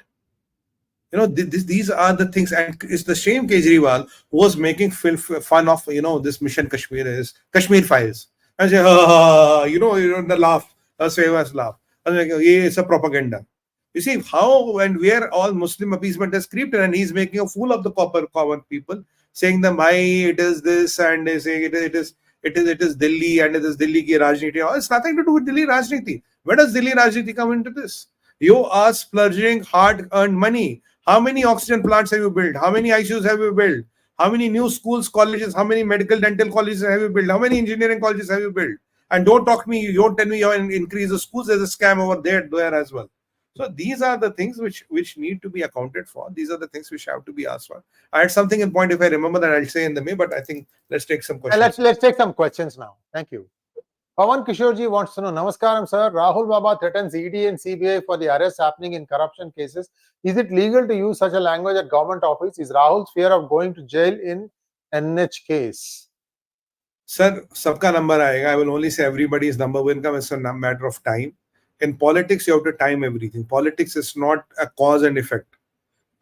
These are the things, and it's the shame Kejriwal who was making fun of, this Mission Kashmir files. And say, the laugh, famous laugh. It's a propaganda. You see how and where all Muslim appeasement has creeped in, and he's making a fool of the common people, saying them, it is this, and they say it is Delhi, and it is Delhi ki Rajniti. It's nothing to do with Delhi Rajniti. Where does Delhi Rajniti come into this? You are splurging hard-earned money. How many oxygen plants have you built? How many ICUs have you built? How many new schools, colleges, how many medical dental colleges have you built? How many engineering colleges have you built? And don't tell me you increase the schools. There's a scam over there as well. So these are the things which need to be accounted for. These are the things which have to be asked for. I had something in point. If I remember that, I'll say in the May. But I think let's take some questions. Let's take some questions now. Thank you. Pawan Kishorji wants to know, Namaskaram sir, Rahul Baba threatens ED and CBI for the arrests happening in corruption cases. Is it legal to use such a language at government office? Is Rahul's fear of going to jail in NH case? Sir, sabka number aayega. I will only say everybody's number will come. It's a matter of time. In politics, you have to time everything. Politics is not a cause and effect.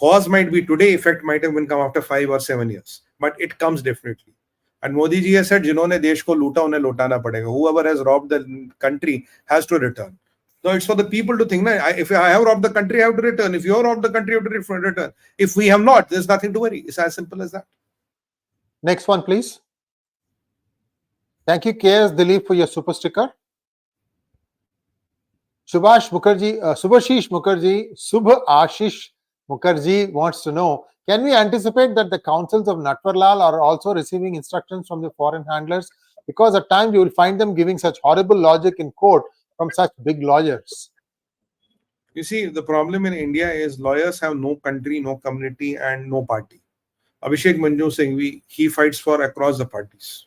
Cause might be today, effect might have been come after 5 or 7 years. But it comes definitely. And Modi ji has said, जिन्होंने देश को लूटा उन्हें लौटाना पड़ेगा. Whoever has robbed the country has to return. So it's for the people to think, if I have robbed the country, I have to return. If you have robbed the country, you have to return. If we have not, there's nothing to worry. It's as simple as that. Next one, please. Thank you, KS Dilip, for your super sticker. Subhashish Mukherjee wants to know, can we anticipate that the councils of Natwarlal are also receiving instructions from the foreign handlers? Because at times you will find them giving such horrible logic in court from such big lawyers. You see, the problem in India is lawyers have no country, no community, and no party. Abhishek Manju Singhvi, he fights for across the parties.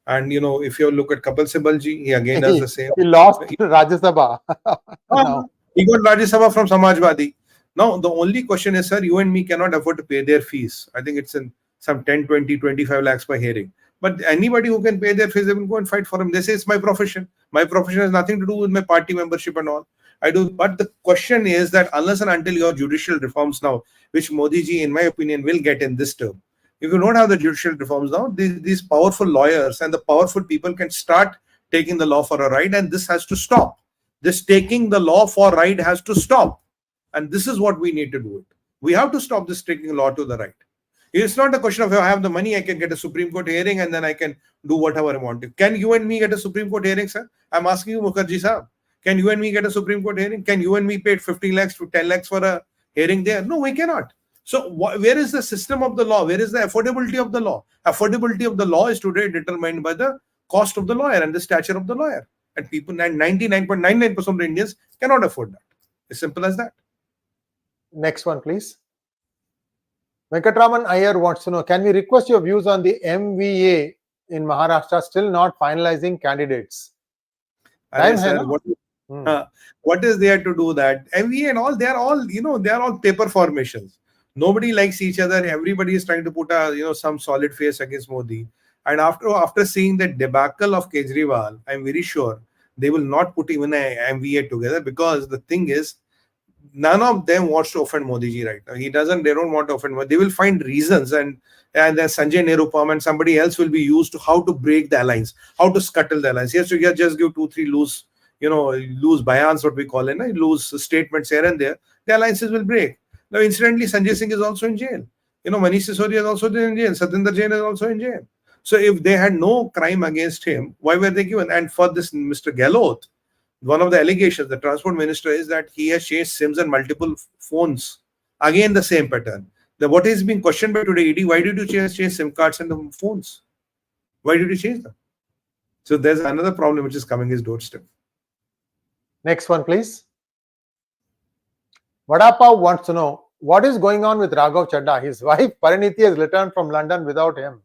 And if you look at 𝗖𝗍𝘆 𝗔, he again does the same. He lost Rajya Sabha. No. He got Rajya Sabha from Samajwadi. Now, the only question is, sir, you and me cannot afford to pay their fees. I think it's in some 10, 20, 25 lakhs per hearing. But anybody who can pay their fees, they will go and fight for him. They say it's my profession. My profession has nothing to do with my party membership and all. I do. But the question is that unless and until your judicial reforms now, which Modi ji, in my opinion, will get in this term, if you don't have the judicial reforms now, these powerful lawyers and the powerful people can start taking the law for a ride, and this has to stop. This taking the law for a ride has to stop. And this is what we need to do. We have to stop this taking the law to the right. It's not a question of if I have the money, I can get a Supreme Court hearing and then I can do whatever I want to. Can you and me get a Supreme Court hearing, sir? I'm asking you, Mukherjee sir. Can you and me get a Supreme Court hearing? Can you and me pay 15 lakhs to 10 lakhs for a hearing there? No, we cannot. So where is the system of the law? Where is the affordability of the law? Affordability of the law is today determined by the cost of the lawyer and the stature of the lawyer. And people, 99.99% of the Indians cannot afford that. As simple as that. Next one, please. Venkatraman Iyer wants to know, can we request your views on the MVA in Maharashtra still not finalizing candidates? Sir, what is there to do that? MVA and all, they are all paper formations. Nobody likes each other. Everybody is trying to put some solid face against Modi. And after seeing the debacle of Kejriwal, I'm very sure they will not put even a MVA together, because the thing is, none of them wants to offend Modi ji right now. They don't want to offend Modi. They will find reasons, and then Sanjay Nirupam and somebody else will be used to how to break the alliance, how to scuttle the alliance. Yes, so you just give 2-3 loose bayans, what we call it, loose statements here and there. The alliances will break. Now, incidentally, Sanjay Singh is also in jail. Manish Sisodia is also in jail. Satinder Jain is also in jail. So if they had no crime against him, why were they given? And for this Mr. 𝗼𝗫𝗇, one of the allegations, the transport minister, is that he has changed SIMs and multiple phones. Again, the same pattern. What is being questioned by today, ED, why did you change SIM cards and the phones? Why did you change them? So there's another problem which is coming his doorstep. Next one, please. Vadapav wants to know, what is going on with Raghav Chadda? His wife Pariniti has returned from London without him.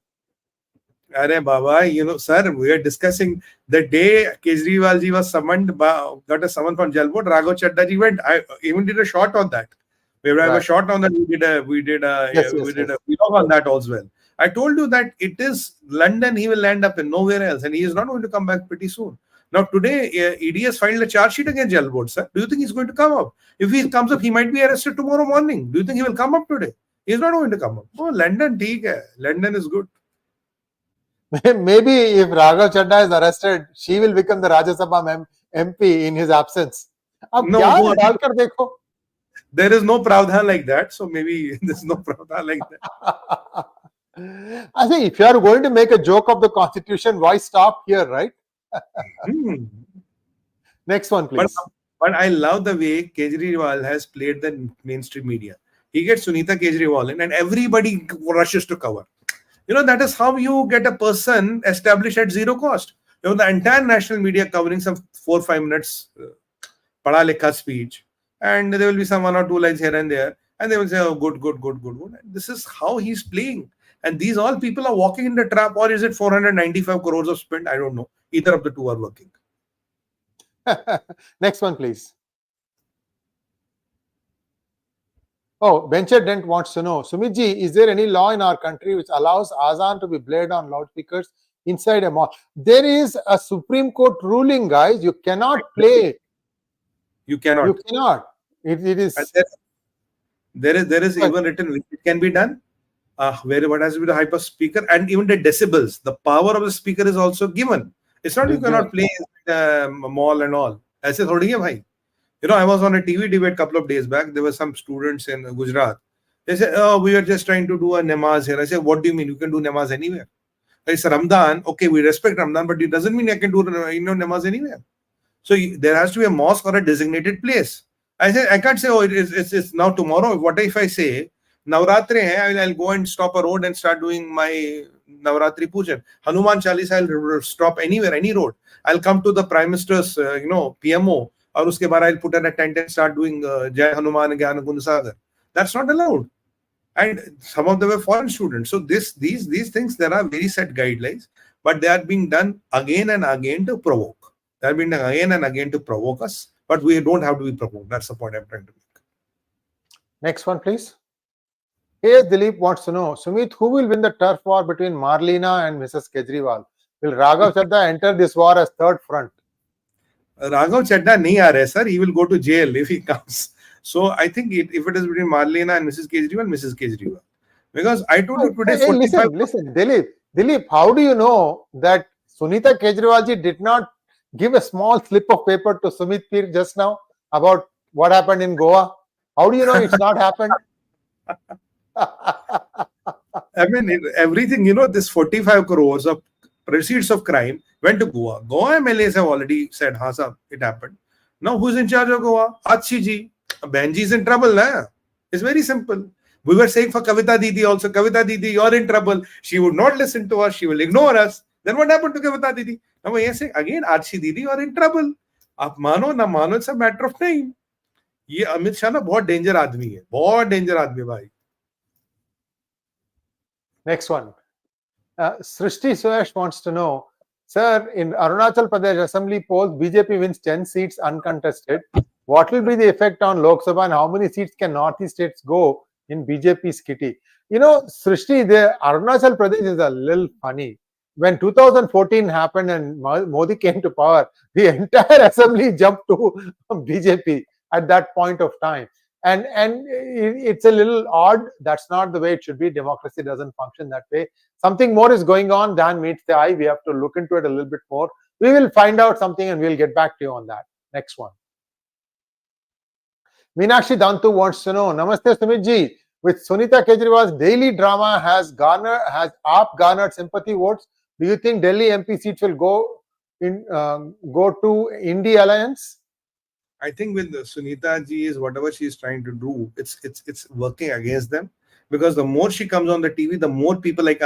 Arey Baba, sir, we are discussing the day Kejriwal ji was summoned, got a summon from jail board. Raghav Chadda ji went. I even did a shot on that. We have a shot on that. We did a vlog on that as well. I told you that it is London he will land up in, nowhere else, and he is not going to come back pretty soon. Now today, ED has filed a charge sheet against jail board, sir. Do you think he's going to come up? If he comes up, he might be arrested tomorrow morning. Do you think he will come up today? He's not going to come up. Oh, London, theek hai. London is good. Maybe if Raghav Chadda is arrested, she will become the Rajya Sabha MP in his absence. There is no pravdhan like that, so maybe there's no pravdhan like that. I think if you are going to make a joke of the constitution, why stop here, right? Next one, please. But I love the way Kejriwal has played the mainstream media. He gets Sunita Kejriwal in and everybody rushes to cover. That is how you get a person established at zero cost. The entire national media covering some 4-5 minutes pada lekha speech, and there will be some 1 or 2 lines here and there, and they will say, oh, good. And this is how he's playing. And these all people are walking in the trap, or is it 495 crores of spend? I don't know. Either of the two are working. Next one, please. Oh, Venture Dent wants to know, Sumit ji, is there any law in our country which allows Azan to be played on loudspeakers inside a mosque? There is a Supreme Court ruling, guys. You cannot play. You cannot. You cannot. It is. There is even written which it can be done. Where what has to be the hyper speaker, and even the decibels, the power of the speaker is also given. It's not you cannot play in a mall and all. ऐसे थोड़ी है भाई. You know, I was on a TV debate a couple of days back. There were some students in Gujarat. They said, "Oh, we are just trying to do a namaz here." I said, "What do you mean? You can do namaz anywhere." It's Ramadan. Okay, we respect Ramadan, but it doesn't mean I can do namaz anywhere. So there has to be a mosque or a designated place. I said, I can't say, oh, it's now tomorrow. What if I say Navratri hai, I'll go and stop a road and start doing my Navratri Pujan. Hanuman Chalisa, I'll stop anywhere, any road. I'll come to the Prime Minister's, PMO, or uske baad I'll put in a tent and start doing Jai Hanuman Gyan Gun Sagar. That's not allowed. And some of them were foreign students. So these things, there are very set guidelines, but they are being done again and again to provoke. They are being done again and again to provoke us, but we don't have to be provoked. That's the point I'm trying to make. Next one, please. Here, Dilip wants to know, Sumit, who will win the turf war between Marlena and Mrs. Kejriwal? Will Raghav Chadda enter this war as third front? Raghav Chadda nahi aa rahe, sir. He will go to jail if he comes. So I think if it is between Marlena and Mrs. Kejriwal. Because I told you today... Hey, listen, Dilip, how do you know that Sunita Kejriwal ji did not give a small slip of paper to Sumit Peer just now about what happened in Goa? How do you know it's not happened? I mean, everything, this 45 crores of proceeds of crime went to Goa. Goa MLAs have already said, हाँ साहब, it happened. Now who's in charge of Goa? 𝗤𝙗𝘅 ji. Benji is in trouble. Na? It's very simple. We were saying for Kavita Didi also, Kavita Didi, you're in trouble. She would not listen to us. She will ignore us. Then what happened to Kavita Didi? Now we are saying again, 𝗤𝗖𝘅 Didi, you're in trouble. आप मानो ना मानो, it's a matter of time. ये अमित शाह ना बहुत danger आदमी है, बहुत डेंजर आदमी भाई. Next one. Sree Iyer wants to know, sir, in Arunachal Pradesh Assembly polls, BJP wins 10 seats uncontested. What will be the effect on Lok Sabha and how many seats can Northeast states go in BJP's kitty? Srishti, the Arunachal Pradesh is a little funny. When 2014 happened and Modi came to power, the entire assembly jumped to BJP at that point of time. And it's a little odd. That's not the way it should be. Democracy doesn't function that way. Something more is going on than meets the eye. We have to look into it a little bit more. We will find out something and we'll get back to you on that. Next one. Meenakshi Dantu wants to know, Namaste Sumit ji, with Sunita Kejriwal's daily drama has AAP garnered sympathy votes. Do you think Delhi MP seats will go to Indy Alliance? I think with Sunita ji is whatever she is trying to do, it's working against them, because the more she comes on the TV, the more people like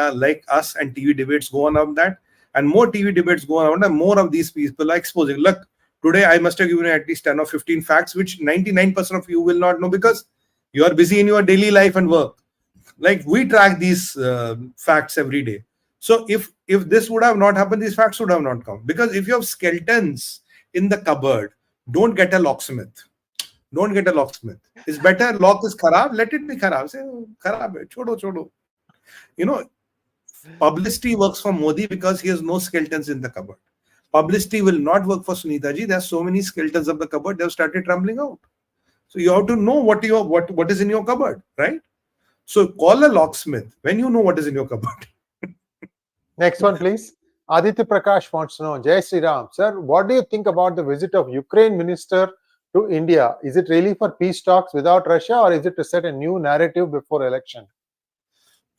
us and TV debates go on that, and more TV debates go on, and more of these people are exposing. Look, today I must have given you at least 10 or 15 facts which 99% of you will not know because you are busy in your daily life and work. Like we track these facts every day. So if this would have not happened, these facts would have not come. Because if you have skeletons in the cupboard, don't get a locksmith. Don't get a locksmith. It's better lock is kharab, let it be kharab. Say, kharab hai, chodo. Publicity works for Modi because he has no skeletons in the cupboard. Publicity will not work for Sunita ji. There are so many skeletons of the cupboard, they have started rumbling out. So you have to know what is in your cupboard, right? So call a locksmith when you know what is in your cupboard. Next one, please. Aditya Prakash wants to know, Jai Sri Ram, sir, what do you think about the visit of Ukraine minister to India? Is it really for peace talks without Russia, or is it to set a new narrative before election?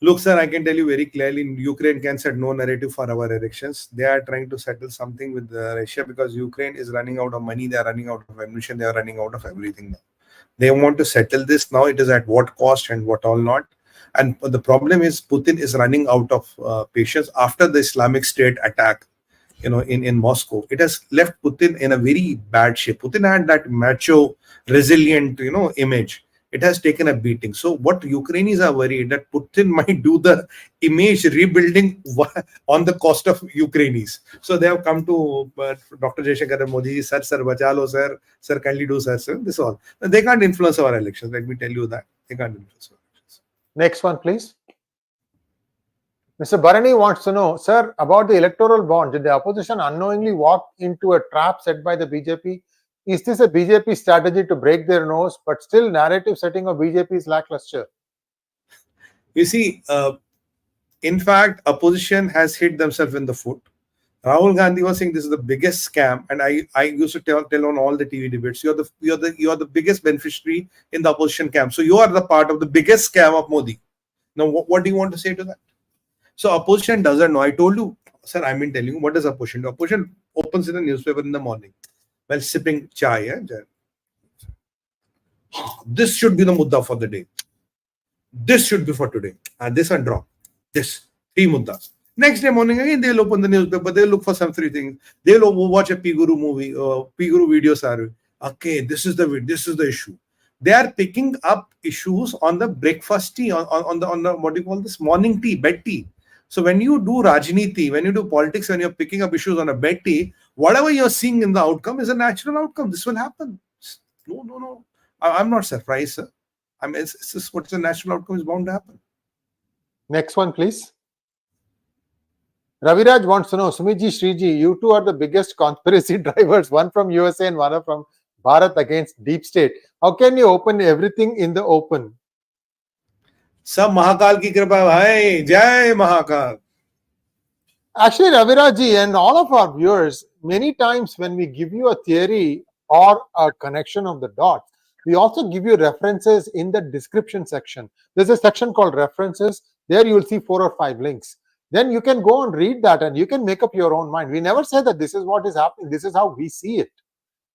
Look, sir, I can tell you very clearly, Ukraine can set no narrative for our elections. They are trying to settle something with Russia because Ukraine is running out of money, they are running out of ammunition, they are running out of everything now. They want to settle this now. It is at what cost and what all not. And the problem is Putin is running out of patience after the Islamic State attack, in Moscow. It has left Putin in a very bad shape. Putin had that macho, resilient, image. it has taken a beating. So what Ukrainians are worried that Putin might do the image rebuilding on the cost of Ukrainians. So they have come to Dr. Jaishankar Modi, sir, bachalo, sir, kindly do, sir. This all. They can't influence our elections. Let me tell you that. They can't influence our elections. Next one, please. Mr. Bharani wants to know, sir, about the electoral bond. Did the opposition unknowingly walk into a trap set by the BJP? Is this a BJP strategy to break their nose, but still narrative setting of BJP is lackluster? You see, in fact, opposition has hit themselves in the foot. Rahul Gandhi was saying this is the biggest scam, and I used to tell on all the TV debates, you're the biggest beneficiary in the opposition camp. So you are the part of the biggest scam of Modi. Now, what do you want to say to that? So opposition doesn't know. I told you, sir, I've been telling you, what does opposition do? Opposition opens in the newspaper in the morning while sipping chai. This should be the mudda for the day. This should be for today. And this and drop. This. 3 muddas. Next day morning again, they'll open the newspaper. They'll look for some 3 things. They'll watch a 𝗣𝗑𝗏 movie. 𝗣𝗑𝗏 videos. Okay, this is the issue. They are picking up issues on the breakfast tea, on the what do you call this? Morning tea, bed tea. So when you do Rajniti, when you do politics, when you're picking up issues on a bed tea, whatever you're seeing in the outcome is a natural outcome. This will happen. No. I'm not surprised, sir. I mean, it's just what's a natural outcome is bound to happen. Next one, please. Raviraj wants to know, Sumitji, Sreeji, you two are the biggest conspiracy drivers, one from USA and one from Bharat against deep state. How can you open everything in the open? Sab Mahakal ki kripa hai. Jai Mahakal. Actually, Raviraj and all of our viewers, many times when we give you a theory or a connection of the dots, we also give you references in the description section. There's a section called references. There you will see 4 or 5 links. Then you can go and read that and you can make up your own mind. We never say that this is what is happening. This is how we see it.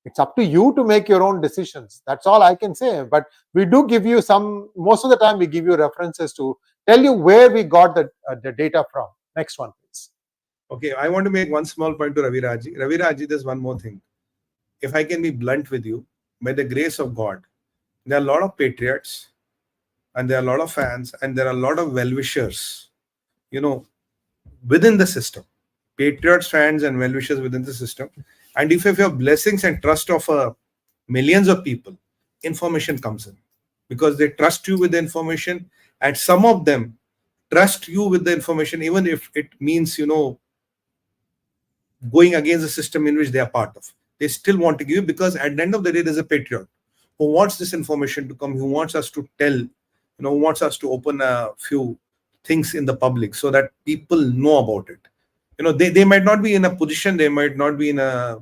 It's up to you to make your own decisions. That's all I can say. But we do give you most of the time we give you references to tell you where we got the data from. Next one, please. Okay, I want to make one small point to Raviraj. Raviraj, there's one more thing. If I can be blunt with you, by the grace of God, there are a lot of patriots and there are a lot of fans and there are a lot of well-wishers, within the system. Patriots, fans and well-wishers within the system. And if you have blessings and trust of millions of people, information comes in. Because they trust you with the information, and some of them trust you with the information, even if it means, going against the system in which they are part of. They still want to give you, because at the end of the day, there's a patriot who wants this information to come, who wants us to tell, who wants us to open a few things in the public so that people know about it. They might not be in a position, they might not be in a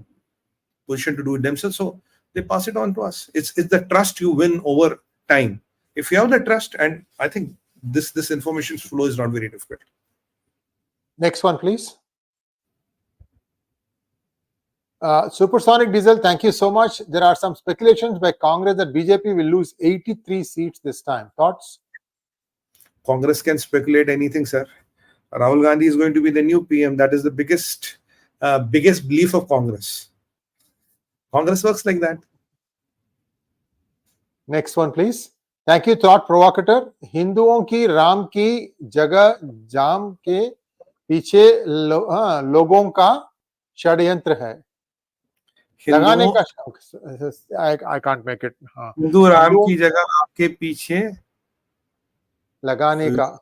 position to do it themselves, so they pass it on to us. It's the trust you win over time. If you have the trust, and I think this information flow is not very difficult. Next one, please. Supersonic Diesel, thank you so much. There are some speculations by Congress that BJP will lose 83 seats this time. Thoughts? Congress can speculate anything, sir. Rahul Gandhi is going to be the new PM. That is the biggest belief of Congress. Congress works like that. Next one, please. Thank you, thought provocateur. हिंदुओं की राम की जगह जाम के पीछे लोगों का षड्यंत्र है. लगाने का I can't make it. Hindu Ram की जगह आपके पीछे लगाने का.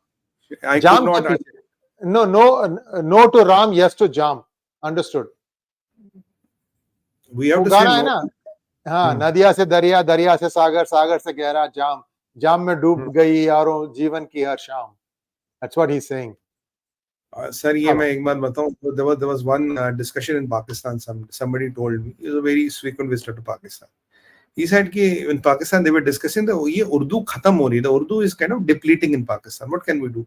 I Jam could not. No to Ram, yes to Jam. Understood. We have to say no. हाँ, नदिया से दरिया, दरिया से सागर, सागर से गहरा जाम, जाम में डूब गई यारों जीवन की हर शाम. That's what he's saying. Sir, ये मैं एक बात बताऊं. There was one discussion in Pakistan. Somebody told me, he was a very frequent visitor to Pakistan. He said कि in Pakistan they were discussing that ये Urdu खत्म हो रही है. The Urdu is kind of depleting in Pakistan. What can we do?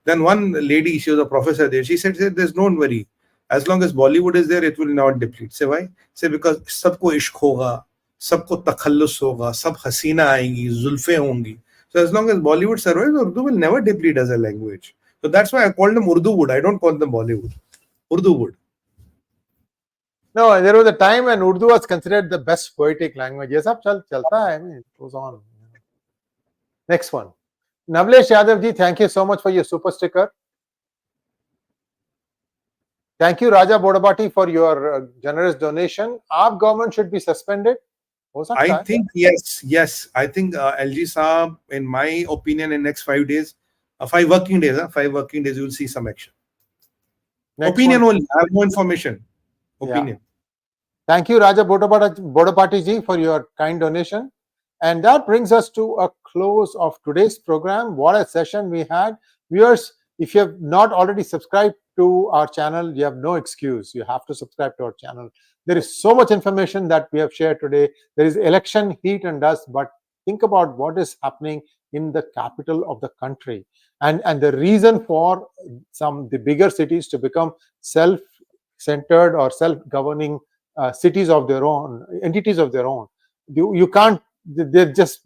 Then one lady, she was a professor there. She said, "There's don't worry. As long as Bollywood is there, it will not deplete." Say why? Say because सबको इश्क होगा, सबको तखल्लुस होगा, सब हसीना आएंगी, जुल्फे होंगी. So as long as Bollywood survives, Urdu will never deplete as a language. So that's why I call them Urdu wood. I don't call them Bollywood. Urdu wood. No, there was a time when Urdu was considered the best poetic language. Yes, ab chalta hai. I mean, it goes on. Next one. Navlesh Yadav ji, thank you so much for your super sticker. Thank you, Raja Bodabati, for your generous donation. Our government should be suspended. I think yes. I think LG Saab, in my opinion, in next 5 days, 5 working days, you will see some action. Next opinion one. only. I have no information. Opinion. Yeah. Thank you, Raja Bodapati ji, for your kind donation. And that brings us to a close of today's program. What a session we had. Viewers, if you have not already subscribed to our channel, you have no excuse. You have to subscribe to our channel. There is so much information that we have shared today. There is election heat and dust, but think about what is happening in the capital of the country. And the reason for the bigger cities to become self-centered or self-governing cities of their own, entities of their own. You can't, they're just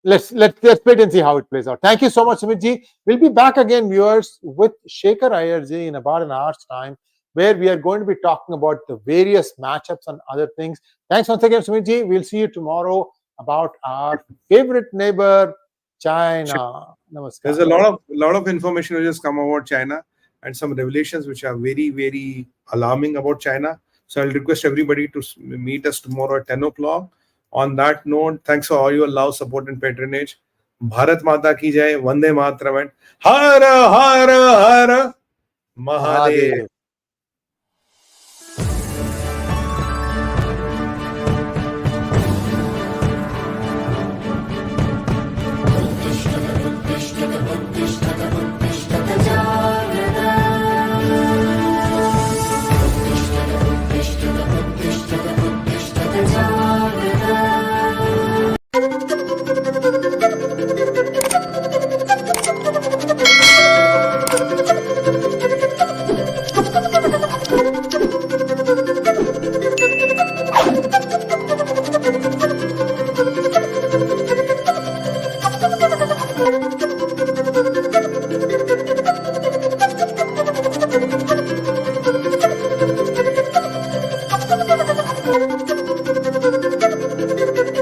let's wait and see how it plays out. Thank you so much, Sumit ji. We'll be back again, viewers, with 𝗤𝚳 Iyer ji in about an hour's time, where we are going to be talking about the various matchups and other things. Thanks once again, Sumit ji. We'll see you tomorrow about our favorite neighbor, China. Namaskar. There's a lot of information which has come about China and some revelations which are very, very alarming about China. So I'll request everybody to meet us tomorrow at 10 o'clock. On that note, thanks for all your love, support and patronage. Bharat Mata ki jai, Vande Mataram, Har Har Har Mahadev.